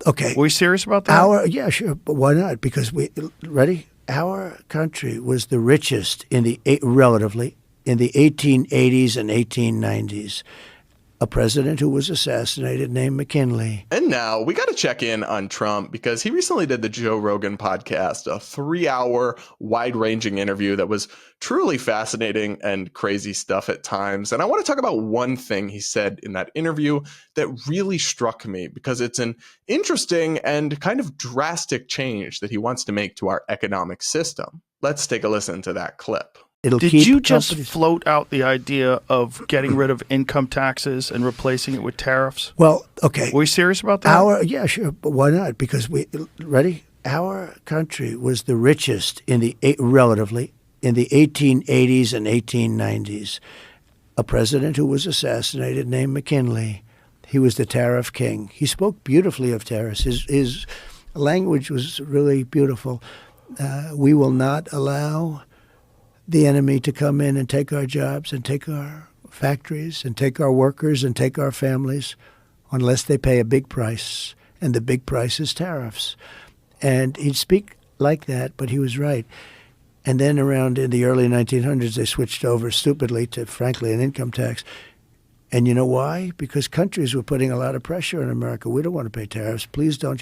okay. Were we serious about that? Yeah, sure, but why not? Because ready? Our country was the richest relatively in the 1880s and 1890s. A president who was assassinated named McKinley. And now we got to check in on Trump because he recently did the Joe Rogan podcast, a 3-hour wide-ranging interview that was truly fascinating and crazy stuff at times. And I want to talk about one thing he said in that interview that really struck me because it's an interesting and kind of drastic change that he wants to make to our economic system. Let's take a listen to that clip. Did you just float out the idea of getting rid of income taxes and replacing it with tariffs? Well, okay. Were we serious about that? Yeah, sure, but why not? Because ready? Our country was the richest relatively in the 1880s and 1890s. A president who was assassinated named McKinley. He was the tariff king. He spoke beautifully of tariffs. His language was really beautiful. We will not allow the enemy to come in and take our jobs and take our factories and take our workers and take our families unless they pay a big price. And the big price is tariffs. And he'd speak like that, but he was right. And then around in the early 1900s, they switched over stupidly to, frankly, an income tax. And you know why? Because countries were putting a lot of pressure on America. We don't want to pay tariffs. Please don't.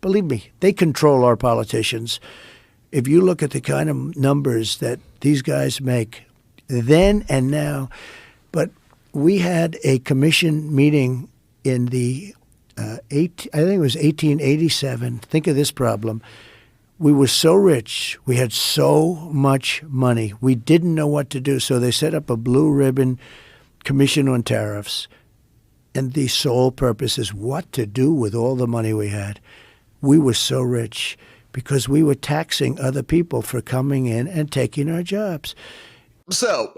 Believe me, they control our politicians. If you look at the kind of numbers that these guys make then and now, but we had a commission meeting in the, I think it was 1887. Think of this problem. We were so rich. We had so much money. We didn't know what to do. So they set up a blue ribbon commission on tariffs. And the sole purpose is what to do with all the money we had. We were so rich because we were taxing other people for coming in and taking our jobs. So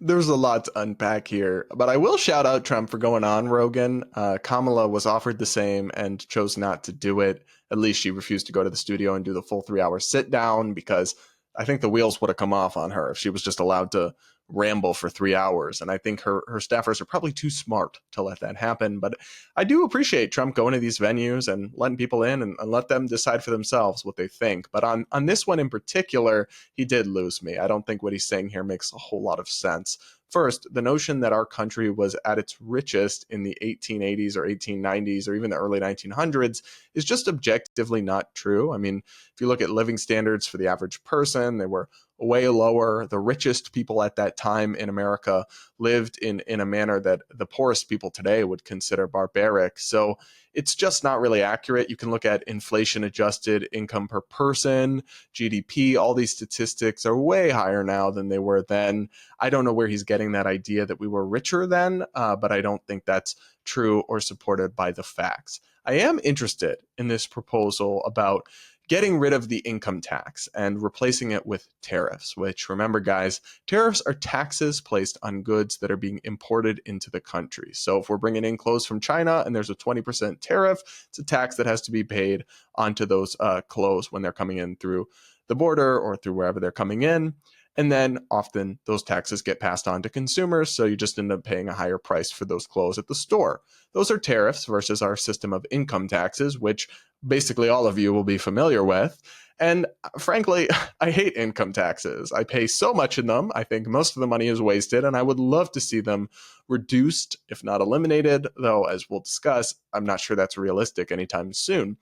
there's a lot to unpack here, but I will shout out Trump for going on Rogan. Kamala was offered the same and chose not to do it. At least she refused to go to the studio and do the full 3-hour sit down because I think the wheels would have come off on her if she was just allowed to ramble for 3 hours. And I think her staffers are probably too smart to let that happen. But I do appreciate Trump going to these venues and letting people in and let them decide for themselves what they think. But on this one in particular, he did lose me. I don't think what he's saying here makes a whole lot of sense. First, the notion that our country was at its richest in the 1880s or 1890s or even the early 1900s is just objectively not true. I mean, if you look at living standards for the average person, they were way lower. The richest people at that time in America lived in a manner that the poorest people today would consider barbaric. So it's just not really accurate. You can look at inflation-adjusted income per person, GDP. All these statistics are way higher now than they were then. I don't know where he's getting that idea that we were richer then, but I don't think that's true or supported by the facts. I am interested in this proposal about getting rid of the income tax and replacing it with tariffs, which, remember guys, tariffs are taxes placed on goods that are being imported into the country. So if we're bringing in clothes from China and there's a 20% tariff, it's a tax that has to be paid onto those clothes when they're coming in through the border or through wherever they're coming in. And then often those taxes get passed on to consumers, so you just end up paying a higher price for those clothes at the store. Those are tariffs versus our system of income taxes, which basically all of you will be familiar with. And frankly, I hate income taxes. I pay so much in them. I think most of the money is wasted, and I would love to see them reduced, if not eliminated, though, as we'll discuss, I'm not sure that's realistic anytime soon.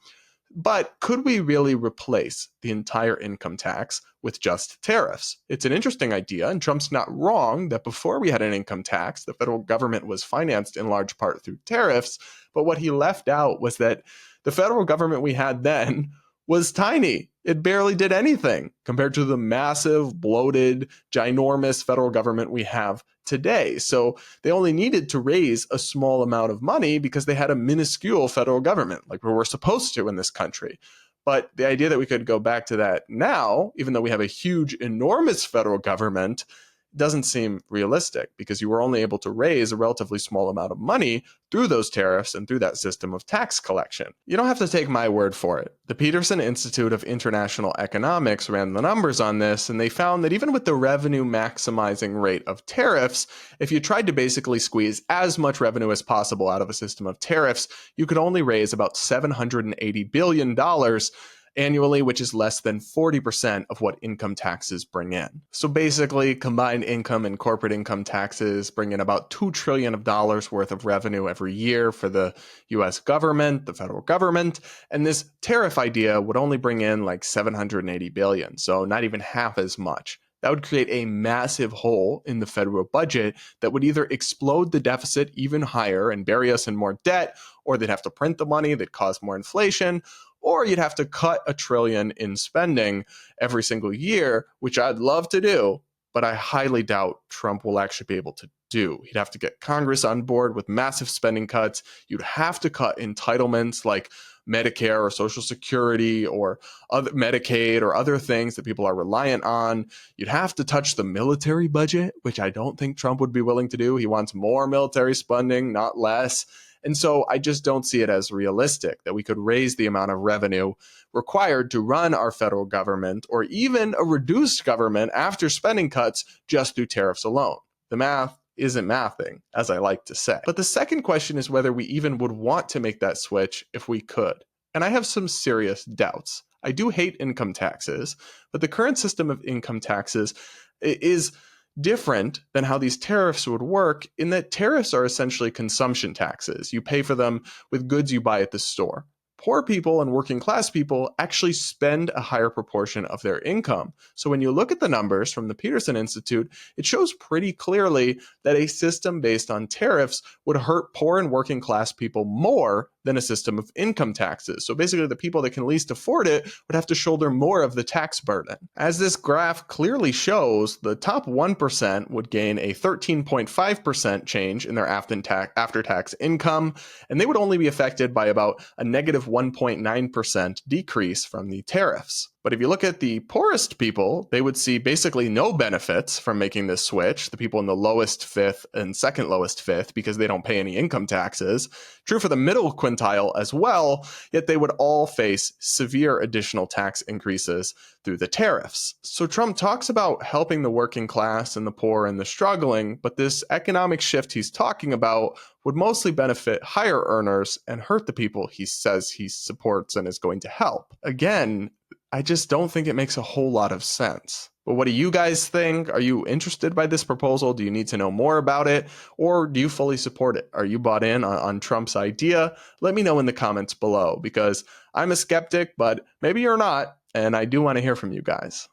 But could we really replace the entire income tax with just tariffs? It's an interesting idea, and Trump's not wrong that before we had an income tax, the federal government was financed in large part through tariffs. But what he left out was that the federal government we had then was tiny. It barely did anything compared to the massive, bloated, ginormous federal government we have today. So they only needed to raise a small amount of money because they had a minuscule federal government, like we were supposed to in this country. But the idea that we could go back to that now, even though we have a huge, enormous federal government, doesn't seem realistic because you were only able to raise a relatively small amount of money through those tariffs and through that system of tax collection. You don't have to take my word for it. The Peterson Institute of International Economics ran the numbers on this, and they found that even with the revenue maximizing rate of tariffs, if you tried to basically squeeze as much revenue as possible out of a system of tariffs, you could only raise about $780 billion annually, which is less than 40% of what income taxes bring in. So basically, combined income and corporate income taxes bring in about $2 trillion worth of revenue every year for the US government, the federal government, and this tariff idea would only bring in like 780 billion, so not even half as much. That would create a massive hole in the federal budget that would either explode the deficit even higher and bury us in more debt, or they'd have to print the money that cause more inflation, or you'd have to cut $1 trillion in spending every single year, which I'd love to do, but I highly doubt Trump will actually be able to do. He'd have to get Congress on board with massive spending cuts. You'd have to cut entitlements like Medicare or Social Security or other Medicaid or other things that people are reliant on. You'd have to touch the military budget, which I don't think Trump would be willing to do. He wants more military spending, not less. And so I just don't see it as realistic that we could raise the amount of revenue required to run our federal government or even a reduced government after spending cuts just through tariffs alone. The math isn't mathing, as I like to say. But the second question is whether we even would want to make that switch if we could. And I have some serious doubts. I do hate income taxes, but the current system of income taxes is different than how these tariffs would work in that tariffs are essentially consumption taxes. You pay for them with goods you buy at the store. Poor people and working class people actually spend a higher proportion of their income. So when you look at the numbers from the Peterson Institute, it shows pretty clearly that a system based on tariffs would hurt poor and working class people more than a system of income taxes. So basically the people that can least afford it would have to shoulder more of the tax burden. As this graph clearly shows, the top 1% would gain a 13.5% change in their after-tax income, and they would only be affected by about a negative 1.9% decrease from the tariffs. But if you look at the poorest people, they would see basically no benefits from making this switch, the people in the lowest fifth and second lowest fifth, because they don't pay any income taxes. True for the middle quintile as well, yet they would all face severe additional tax increases through the tariffs. So Trump talks about helping the working class and the poor and the struggling, but this economic shift he's talking about would mostly benefit higher earners and hurt the people he says he supports and is going to help. Again, I just don't think it makes a whole lot of sense. But what do you guys think? Are you interested by this proposal? Do you need to know more about it? Or do you fully support it? Are you bought in on Trump's idea? Let me know in the comments below, because I'm a skeptic, but maybe you're not. And I do want to hear from you guys.